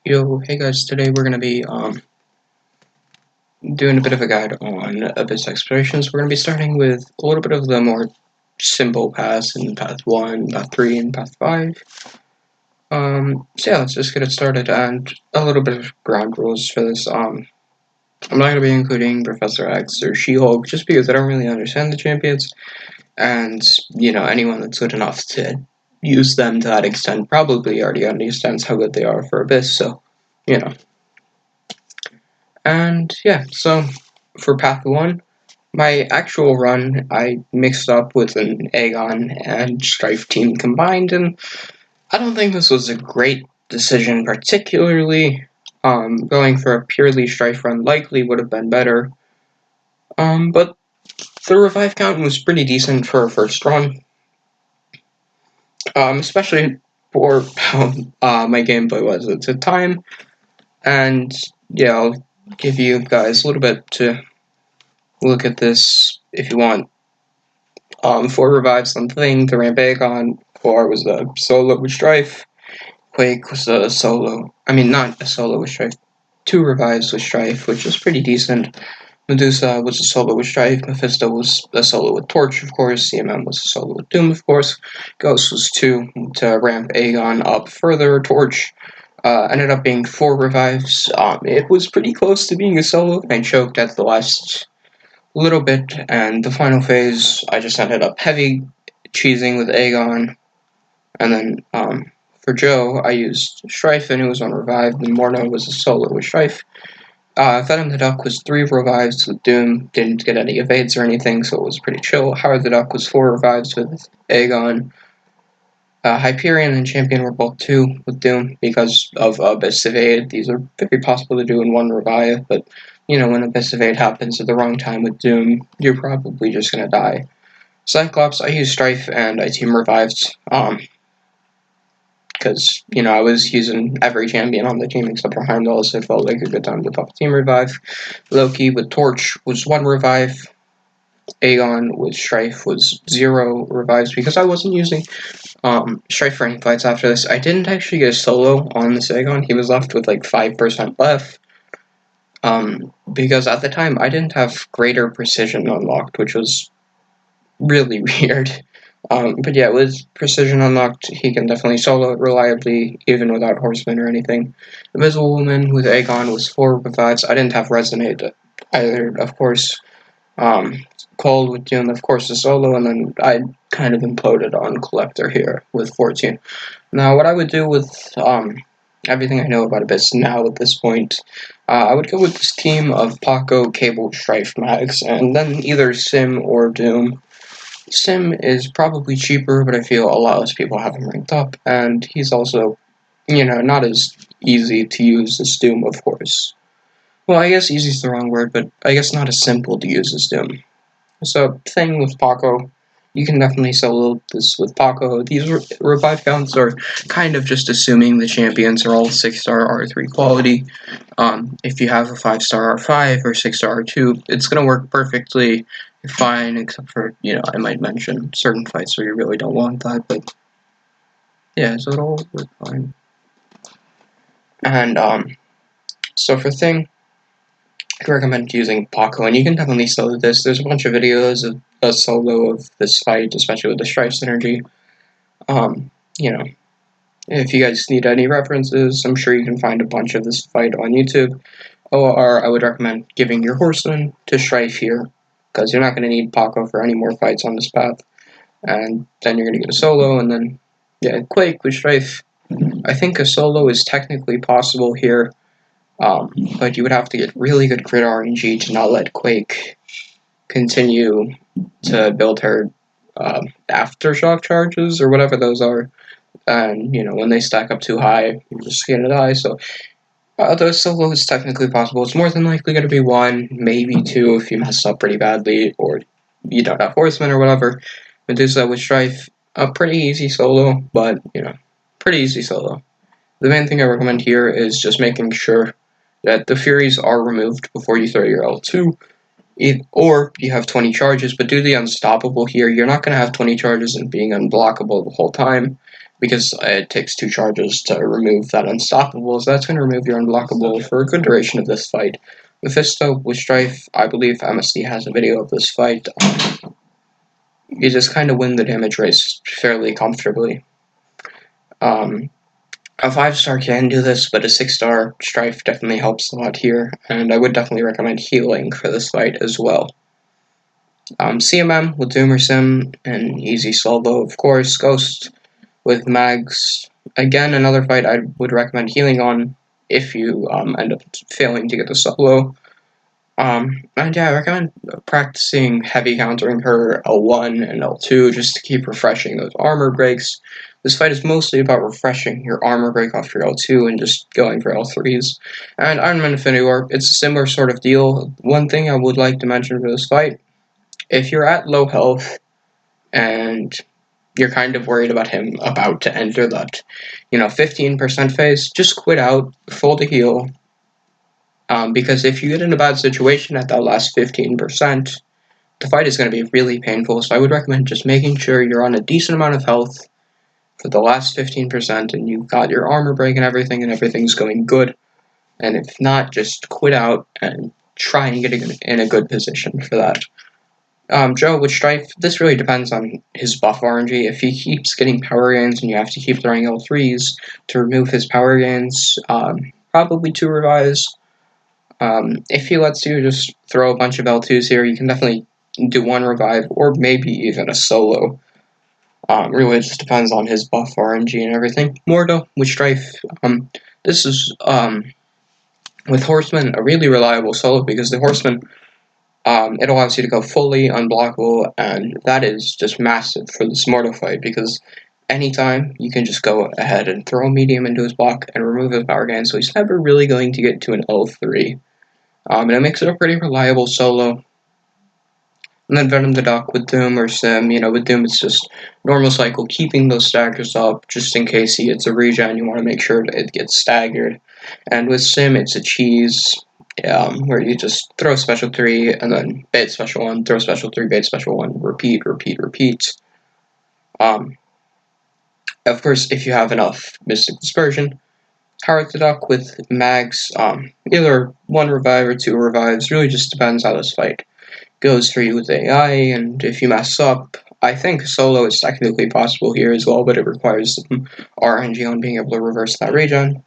Yo, hey guys, today we're going to be doing a bit of a guide on Abyss Explorations. We're going to be starting with a little bit of the more simple paths in Path 1, Path 3, and Path 5. So yeah, let's just get it started, and a little bit of ground rules for this. I'm not going to be including Professor X or She-Hulk, just because I don't really understand the champions, and, anyone that's good enough to use them to that extent probably already understands how good they are for Abyss, so, And yeah, so for Path 1, my actual run, I mixed up with an Aegon and Strife team combined, and I don't think this was a great decision particularly. Going for a purely Strife run likely would have been better. But the revive count was pretty decent for a first run. Especially for how my gameplay was at the time. And yeah, I'll give you guys a little bit to look at this if you want. 4 revives on Thing, the ramp Aegon, 4 was a solo with Strife, Quake was a solo, not a solo with Strife, 2 revives with Strife, which was pretty decent. Medusa was a solo with Strife, Mephisto was a solo with Torch, of course, CMM was a solo with Doom, of course, Ghost was 2 to ramp Aegon up further, Torch ended up being 4 revives. It was pretty close to being a solo, and choked at the last little bit, and the final phase, I just ended up heavy cheesing with Aegon, and then for Joe, I used Strife, and it was on revive, and Mordo was a solo with Strife. Venom the Duck was 3 revives with Doom, didn't get any evades or anything, so it was pretty chill. Howard the Duck was 4 revives with Aegon. Hyperion and Champion were both 2 with Doom because of Abyss Evade. These are very possible to do in 1 revive, but when Abyss Evade happens at the wrong time with Doom, you're probably just gonna die. Cyclops, I used Strife and I team revived, because, I was using every champion on the team except for Heimdall, so it felt like a good time to pop a team revive. Loki with Torch was 1 revive. Aegon with Strife was 0 revives because I wasn't using Strife for any fights after this. I didn't actually get a solo on this Aegon. He was left with like 5% left. Because at the time I didn't have greater precision unlocked, which was really weird. But yeah, with precision unlocked, he can definitely solo it reliably, even without horsemen or anything. Invisible Woman with Aegon was 4 revives. I didn't have Resonate either, of course. Cold with Doom, of course, a solo, and then I kind of imploded on Collector here with 14. Now, what I would do with everything I know about Abyss now at this point, I would go with this team of Paco, Cable, Strife, Max, and then either Sim or Doom. Sim is probably cheaper, but I feel a lot less people have him ranked up, and he's also, not as easy to use as Doom, of course. Well, I guess easy is the wrong word, but I guess not as simple to use as Doom. So, thing with Paco, you can definitely solo this with Paco. These revive counts are kind of just assuming the champions are all 6-star R3 quality. If you have a 5-star R5 or 6-star R2, it's going to work perfectly fine, except for, I might mention certain fights where you really don't want that, but yeah, so it'll work fine. And, so for thing, I recommend using Paco, and you can definitely solo this. There's a bunch of videos of a solo of this fight, especially with the Strife synergy. If you guys need any references, I'm sure you can find a bunch of this fight on YouTube. Or I would recommend giving your horseman to Strife here, because you're not going to need Paco for any more fights on this path. And then you're going to get a solo, and then, yeah, Quake with Strife. I think a solo is technically possible here, but you would have to get really good crit RNG to not let Quake continue to build her aftershock charges, or whatever those are. And, when they stack up too high, you're just gonna die, so the solo is technically possible. It's more than likely going to be 1, maybe 2 if you mess up pretty badly, or you don't have horsemen or whatever. Medusa with Strife, a pretty easy solo, but, pretty easy solo. The main thing I recommend here is just making sure that the Furies are removed before you throw your L2, or you have 20 charges, but do the unstoppable here. You're not going to have 20 charges and being unblockable the whole time. because it takes 2 charges to remove that unstoppable, so that's going to remove your unblockable for a good duration of this fight. Mephisto with Strife, I believe MSD has a video of this fight. You just kind of win the damage race fairly comfortably. A 5-star can do this, but a 6-star Strife definitely helps a lot here, and I would definitely recommend healing for this fight as well. CMM with Doom or Sim, and easy solo, of course. Ghost with Mags. Again, another fight I would recommend healing on if you end up failing to get the solo. And yeah, I recommend practicing heavy countering her L1 and L2 just to keep refreshing those armor breaks. This fight is mostly about refreshing your armor break off your L2 and just going for L3s. And Iron Man Infinity Warp, it's a similar sort of deal. One thing I would like to mention for this fight, if you're at low health and you're kind of worried about him about to enter that, 15% phase, just quit out, full to heal. Because if you get in a bad situation at that last 15%, the fight is going to be really painful. So I would recommend just making sure you're on a decent amount of health for the last 15% and you've got your armor break and everything's going good. And if not, just quit out and try and get in a good position for that. Joe with Strife, this really depends on his buff RNG. If he keeps getting power gains and you have to keep throwing L3s to remove his power gains, probably 2 revives. If he lets you just throw a bunch of L2s here, you can definitely do 1 revive, or maybe even a solo. Really just depends on his buff RNG and everything. Mordo with Strife, this is, with Horseman, a really reliable solo, because the Horseman, it allows you to go fully unblockable, and that is just massive for this Mordo fight, because anytime you can just go ahead and throw a medium into his block and remove his power gain, so he's never really going to get to an L3. And it makes it a pretty reliable solo. And then Venom the Duck with Doom or Sim, with Doom it's just normal cycle, keeping those staggers up just in case he gets a regen, you want to make sure it gets staggered. And with Sim it's a cheese, where you just throw special 3 and then bait special 1, throw special 3, bait special 1, repeat. Of course, if you have enough Mystic Dispersion, Howard the Duck with Mags, either 1 revive or 2 revives, really just depends how this fight goes for you with AI, and if you mess up, I think solo is technically possible here as well, but it requires some RNG on being able to reverse that regen.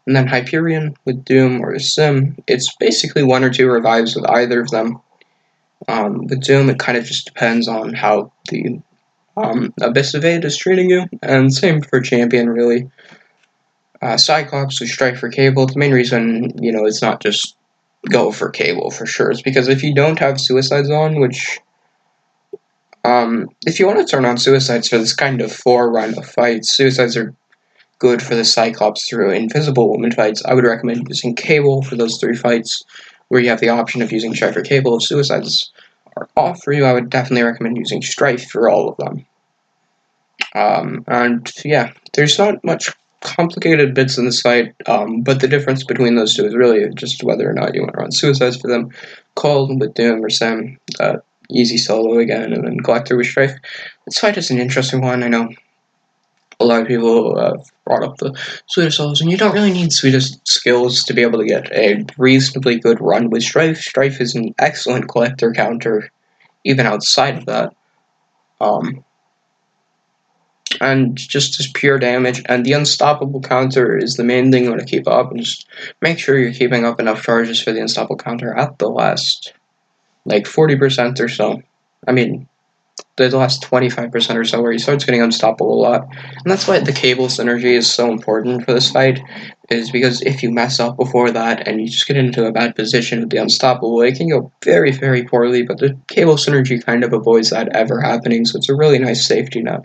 And then Hyperion with Doom or Sim, it's basically 1 or 2 revives with either of them. With Doom, it kind of just depends on how the Abyss Evade is treating you, and same for Champion, really. Cyclops with Strife for Cable, the main reason, it's not just go for Cable for sure, is because if you don't have Suicides on, which, if you want to turn on Suicides for this kind of 4 run of fights, Suicides are good for the Cyclops through Invisible Woman fights. I would recommend using Cable for those 3 fights, where you have the option of using Strife or Cable. If Suicides are off for you, I would definitely recommend using Strife for all of them. And yeah, there's not much complicated bits in this fight, but the difference between those 2 is really just whether or not you want to run Suicides for them. Cold with Doom or Sam, easy solo again, and then Collector with Strife. This fight is an interesting one. I know a lot of people brought up the sweetest solos, and you don't really need sweetest skills to be able to get a reasonably good run with Strife. Strife is an excellent Collector counter, even outside of that. And just as pure damage, and the unstoppable counter is the main thing you want to keep up, and just make sure you're keeping up enough charges for the unstoppable counter at the last, 40% or so. I mean, the last 25% or so, where he starts getting unstoppable a lot. And that's why the Cable synergy is so important for this fight, is because if you mess up before that, and you just get into a bad position with the unstoppable, it can go very, very poorly, but the Cable synergy kind of avoids that ever happening, so it's a really nice safety net.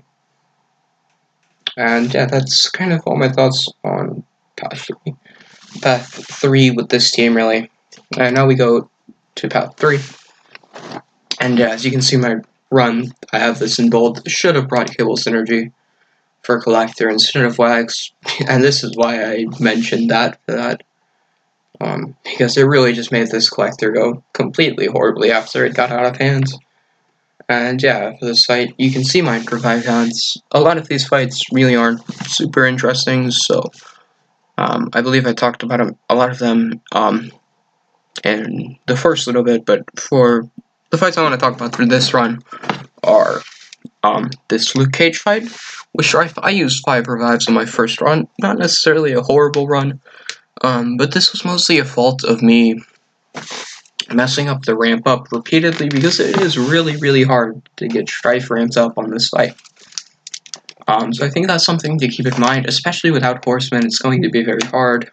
And yeah, that's kind of all my thoughts on Path 3 with this team, really. And now we go to Path 3. And yeah, as you can see my run, I have this in bold. Should have brought Cable Synergy for Collector instead of Wax. And this is why I mentioned that for that. Because it really just made this Collector go completely horribly after it got out of hand. And yeah, for this fight, you can see my revive counts. A lot of these fights really aren't super interesting, so I believe I talked about a lot of them in the first little bit, but for the fights I want to talk about for this run are this Luke Cage fight with Strife. I used 5 revives on my first run, not necessarily a horrible run, but this was mostly a fault of me messing up the ramp up repeatedly because it is really hard to get Strife ramped up on this fight. So I think that's something to keep in mind, especially without Horsemen. It's going to be very hard.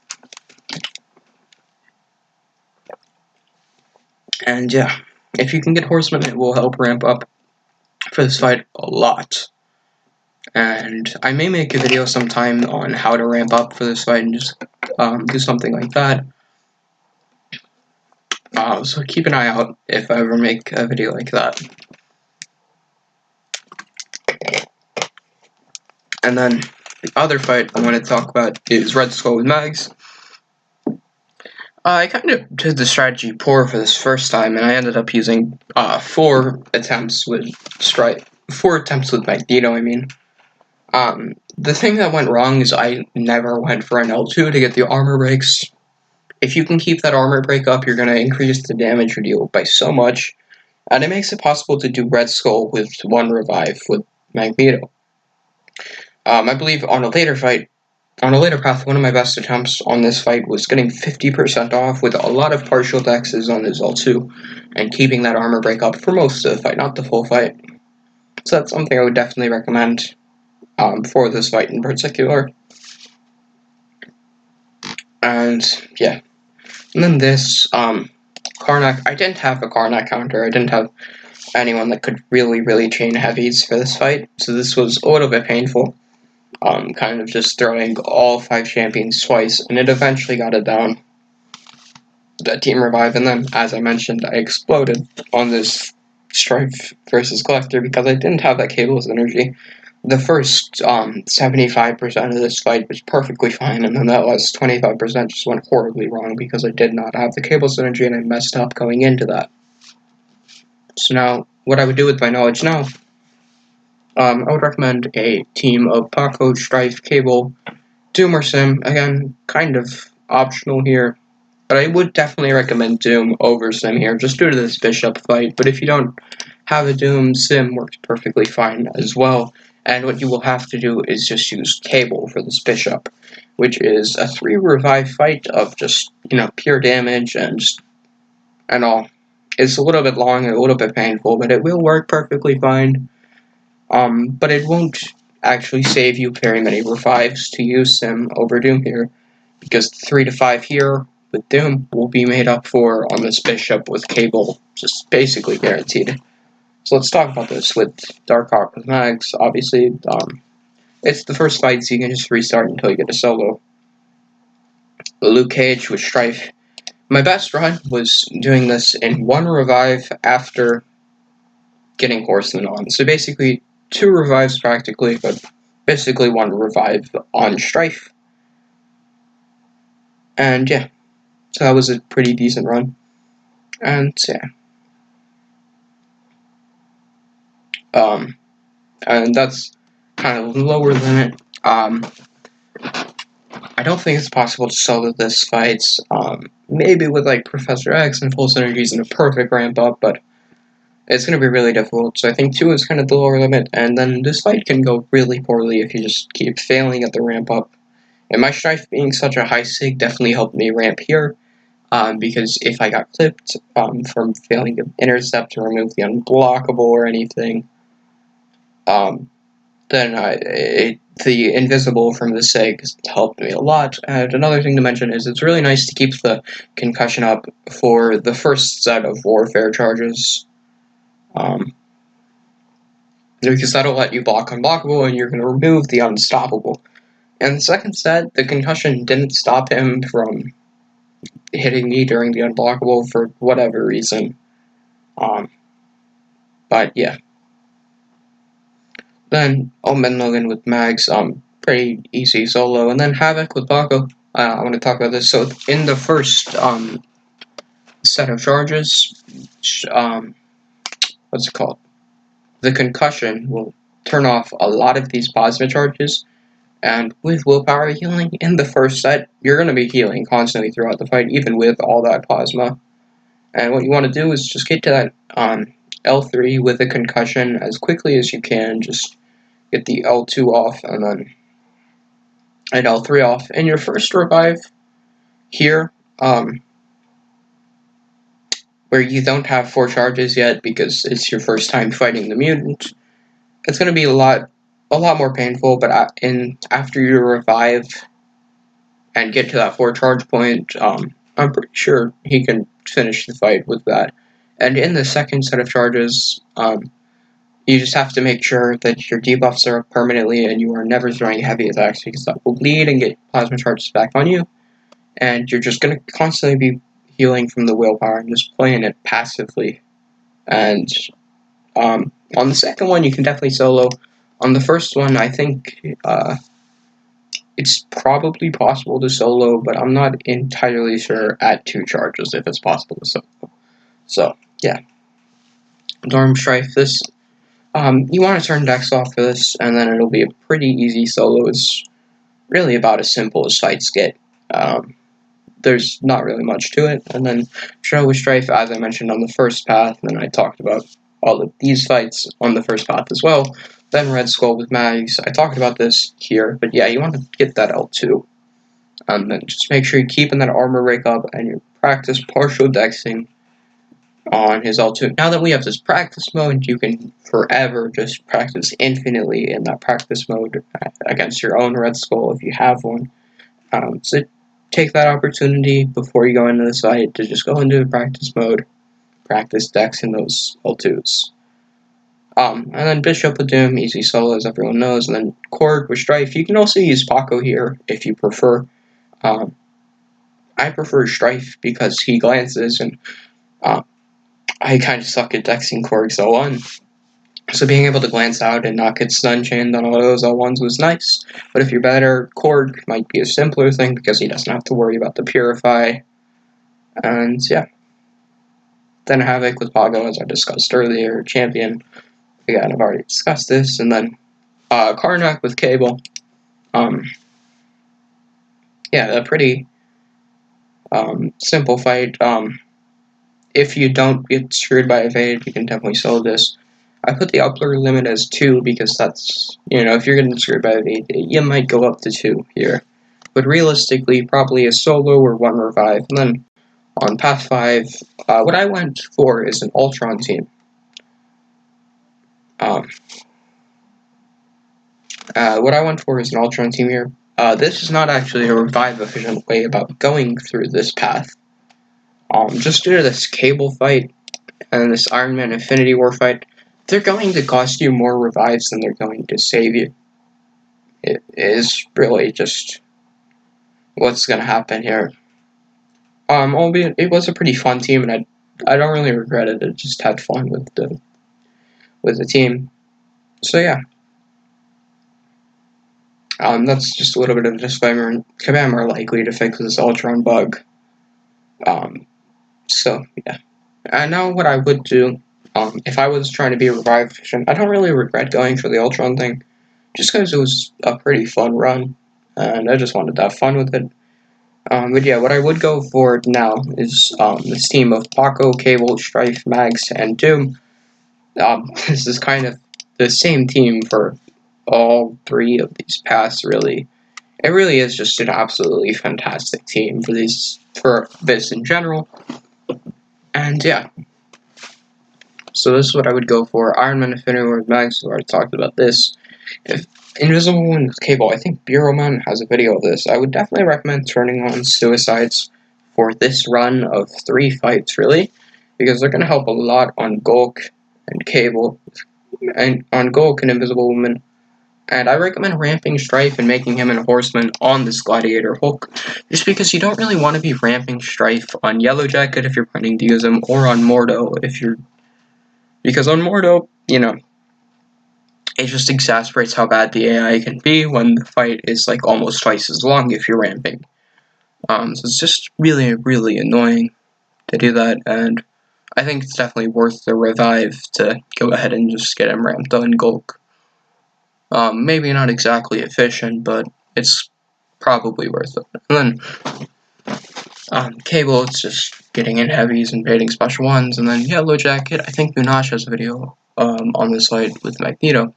And yeah, if you can get Horsemen, it will help ramp up for this fight a lot. And I may make a video sometime on how to ramp up for this fight and just do something like that. So keep an eye out if I ever make a video like that. And then the other fight I want to talk about is Red Skull with Mags. I kind of did the strategy poor for this first time, and I ended up using 4 attempts with Strife. 4 attempts with Magneto, I mean. The thing that went wrong is I never went for an L2 to get the armor breaks. If you can keep that armor break up, you're going to increase the damage you deal by so much, and it makes it possible to do Red Skull with 1 revive with Magneto. I believe on a later path, one of my best attempts on this fight was getting 50% off with a lot of partial dexes on his L2, and keeping that armor break up for most of the fight, not the full fight. So that's something I would definitely recommend for this fight in particular. And yeah. And then this, Karnak, I didn't have a Karnak counter, I didn't have anyone that could really chain heavies for this fight, so this was a little bit painful. Kind of just throwing all 5 champions twice, and it eventually got it down. The team revive, and then, as I mentioned, I exploded on this Strife versus Collector because I didn't have that Cable's energy. The first 75% of this fight was perfectly fine, and then that last 25% just went horribly wrong because I did not have the Cable's energy, and I messed up going into that. So now, what I would do with my knowledge now, I would recommend a team of Paco, Strife, Cable, Doom or Sim. Again, kind of optional here, but I would definitely recommend Doom over Sim here, just due to this Bishop fight. But if you don't have a Doom, Sim works perfectly fine as well. And what you will have to do is just use Cable for this Bishop, which is a 3 revive fight of just, pure damage and all. It's a little bit long and a little bit painful, but it will work perfectly fine. But it won't actually save you very many revives to use Sim over Doom here, because 3 to 5 here with Doom will be made up for on this Bishop with Cable, just basically guaranteed. So let's talk about this with Darkhawk with Mags. Obviously, it's the first fight, so you can just restart until you get a solo. Luke Cage with Strife. My best run was doing this in 1 revive after getting Horseman on. So basically, 2 revives practically, but basically 1 revive on Strife. And yeah, so that was a pretty decent run. And yeah. And that's kind of lower limit. I don't think it's possible to solo this fight. Maybe with like Professor X and full synergies and a perfect ramp up, but it's going to be really difficult. So I think 2 is kind of the lower limit, and then this fight can go really poorly if you just keep failing at the ramp up. And my Strife being such a high sig definitely helped me ramp here, because if I got clipped from failing to intercept or remove the unblockable or anything, then the invisible from the SIG helped me a lot. And another thing to mention is it's really nice to keep the concussion up for the first set of warfare charges, because that'll let you block unblockable and you're going to remove the unstoppable. And the second set, the concussion didn't stop him from hitting me during the unblockable for whatever reason. But yeah. Then Omen Logan with Mags, pretty easy solo. And then Havoc with Paco. I want to talk about this. So in the first set of charges, what's it called? the concussion will turn off a lot of these plasma charges, and with willpower healing in the first set, you're going to be healing constantly throughout the fight, even with all that plasma. And what you want to do is just get to that L3 with a concussion as quickly as you can. Just get the L2 off and then an L3 off. And your first revive here, where you don't have 4 charges yet because it's your first time fighting the mutant, it's going to be a lot more painful. But after you revive and get to that 4 charge point, I'm pretty sure he can finish the fight with that. And in the second set of charges, you just have to make sure that your debuffs are up permanently and you are never throwing heavy attacks, because that will bleed and get plasma charges back on you. And you're just going to constantly be healing from the willpower and just playing it passively. And on the second one, you can definitely solo. On the first one, I think it's probably possible to solo, but I'm not entirely sure at 2 charges if it's possible to solo. So, yeah. Dorm Strife, this, you want to turn Dex off for this, and then it'll be a pretty easy solo. It's really about as simple as fights get. There's not really much to it. And then Show with Strife, as I mentioned on the first path, and then I talked about all of these fights on the first path as well. Then Red Skull with Mags, I talked about this here, but yeah, you want to get that L2. And then just make sure you're keeping that armor rake up and you practice partial dexing on his L2. Now that we have this practice mode, you can forever just practice infinitely in that practice mode against your own Red Skull if you have one. So take that opportunity before you go into the fight to just go into practice mode, practice dex in those L2s. And then Bishop with Doom, easy solo as everyone knows, and then Korg with Strife. You can also use Paco here if you prefer. I prefer Strife because he glances, and I kind of suck at dexing Korg's L1. So being able to glance out and not get stun chained on all those L1s was nice. But if you're better, Korg might be a simpler thing because he doesn't have to worry about the Purify. And yeah. Then Havoc with Pago, as I discussed earlier, Champion. Again, I've already discussed this. And then Karnak with Cable. Yeah, a pretty simple fight. If you don't get screwed by Evade, you can definitely solo this. I put the upper limit as 2 because that's, if you're getting screwed by Evade, you might go up to 2 here. But realistically, probably a solo or 1 revive. And then on Path 5, what I went for is an Ultron team. What I went for is an Ultron team here. This is not actually a revive efficient way about going through this path. Just due to this Cable fight and this Iron Man Infinity War fight, they're going to cost you more revives than they're going to save you. It is really just what's going to happen here. Albeit it was a pretty fun team, and I don't really regret it. I just had fun with the team. So yeah. That's just a little bit of a disclaimer. Kabam are likely to fix this Ultron bug. So yeah. And now what I would do, if I was trying to be a revive efficient, I don't really regret going for the Ultron thing, just because it was a pretty fun run, and I just wanted to have fun with it. But yeah, what I would go for now is this team of Paco, Cable, Strife, Mags, and Doom. This is kind of the same team for all 3 of these paths, really. It really is just an absolutely fantastic team for this in general. And yeah. So this is what I would go for. Iron Man Infinity War with Mags, so I already talked about this. If Invisible Woman with Cable, I think Bureauman has a video of this. I would definitely recommend turning on Suicides for this run of 3 fights, really, because they're going to help a lot on Gulk and Cable, and on Gulk and Invisible Woman. And I recommend ramping Strife and making him an Horseman on this Gladiator Hulk, just because you don't really want to be ramping Strife on Yellow Jacket if you're planning to use him, or on Mordo if you're... Because on Mordo, it just exasperates how bad the AI can be when the fight is like almost twice as long if you're ramping. So it's just really, really annoying to do that, and I think it's definitely worth the revive to go ahead and just get him ramped on Gulk. Maybe not exactly efficient, but it's probably worth it. And then Cable, it's just getting in heavies and baiting special ones, and then Yellow Jacket, I think Munash has a video on this fight with Magneto.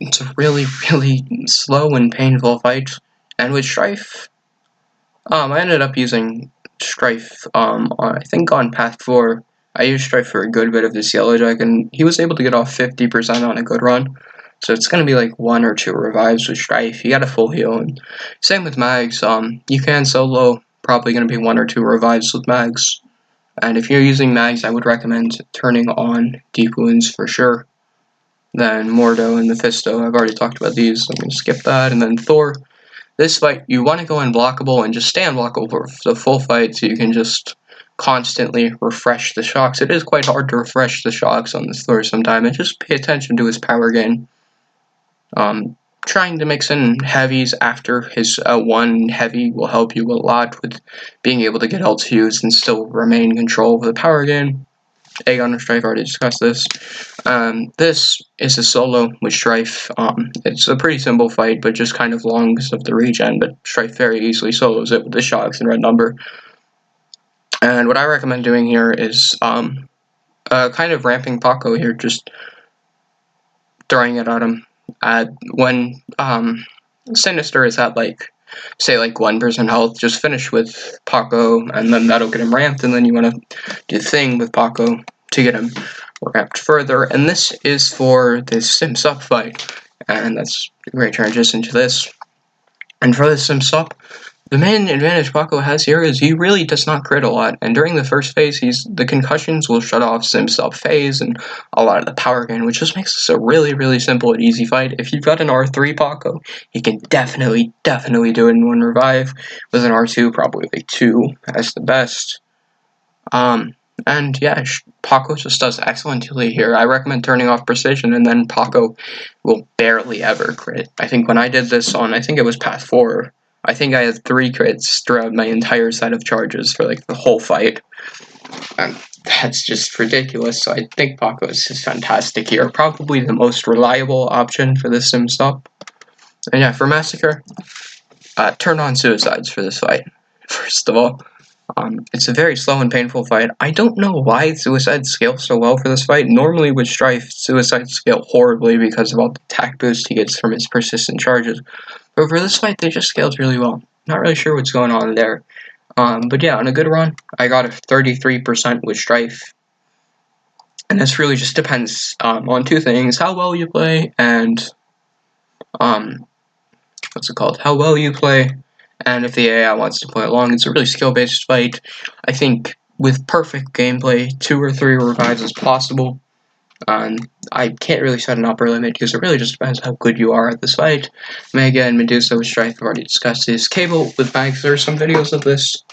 It's a really, really slow and painful fight, and with Strife, I ended up using Strife, I think on Path 4, I used Strife for a good bit of this Yellow Jacket, and he was able to get off 50% on a good run. So it's going to be like 1 or 2 revives with Strife. You got a full heal, and same with Mags. You can solo, probably going to be 1 or 2 revives with Mags. And if you're using Mags, I would recommend turning on Deep Wounds for sure. Then Mordo and Mephisto, I've already talked about these, so I'm going to skip that. And then Thor. This fight, you want to go unblockable and just stay unblockable for the full fight so you can just constantly refresh the shocks. It is quite hard to refresh the shocks on this Thor sometimes, and just pay attention to his power gain. Trying to mix in heavies after his 1 heavy will help you a lot with being able to get ults used and still remain in control of the power gain. Aegon and Strife already discussed this. This is a solo with Strife. It's a pretty simple fight, but just kind of long because of the regen, but Strife very easily solos it with the shocks and red number. And what I recommend doing here is kind of ramping Paco here, just throwing it at him. When Sinister is at say 1% health, just finish with Paco, and then that'll get him ramped, and then you want to do the thing with Paco to get him ramped further. And this is for this Sims Up fight, and that's a great transition to this. And for this Sims Up, the main advantage Paco has here is he really does not crit a lot, and during the first phase, the concussions will shut off Sims Up phase and a lot of the power gain, which just makes this a really, really simple and easy fight. If you've got an R3 Paco, he can definitely do it in 1 revive. With an R2, probably 2 as the best. And yeah, Paco just does excellently here. I recommend turning off precision, and then Paco will barely ever crit. I think when I did this on, I think it was Path 4, I think I had 3 crits throughout my entire set of charges for the whole fight. And that's just ridiculous, so I think Paco is fantastic here. Probably the most reliable option for this Sims Up. And yeah, for Massacre, turn on suicides for this fight, first of all. It's a very slow and painful fight. I don't know why suicides scale so well for this fight. Normally with Strife, suicides scale horribly because of all the attack boost he gets from his persistent charges. But for this fight, they just scaled really well. Not really sure what's going on there. But yeah, on a good run, I got a 33% with Strife. And this really just depends on 2 things: how well you play and how well you play, and if the AI wants to play along. It's a really skill-based fight. I think with perfect gameplay, 2 or 3 revives is possible. I can't really set an upper limit because it really just depends how good you are at this fight. Mega and Medusa with Strife have already discussed this. Cable with Mags, there are some videos of this.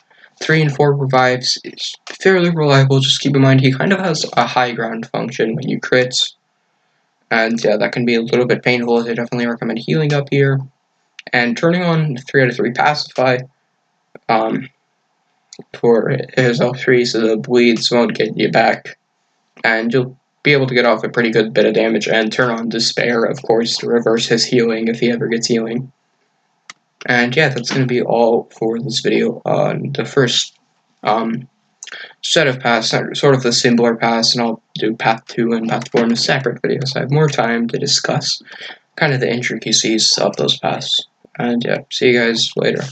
3 and 4 revives is fairly reliable. Just keep in mind he kind of has a high ground function when you crit. And yeah, that can be a little bit painful. I definitely recommend healing up here. And turning on 3 out of 3 Pacify for his L3 so the bleeds won't get you back. And you'll be able to get off a pretty good bit of damage, and turn on Despair, of course, to reverse his healing if he ever gets healing. And yeah, that's going to be all for this video on the first set of paths, sort of the simpler paths, and I'll do Path 2 and Path 4 in a separate video, so I have more time to discuss kind of the intricacies of those paths. And yeah, see you guys later.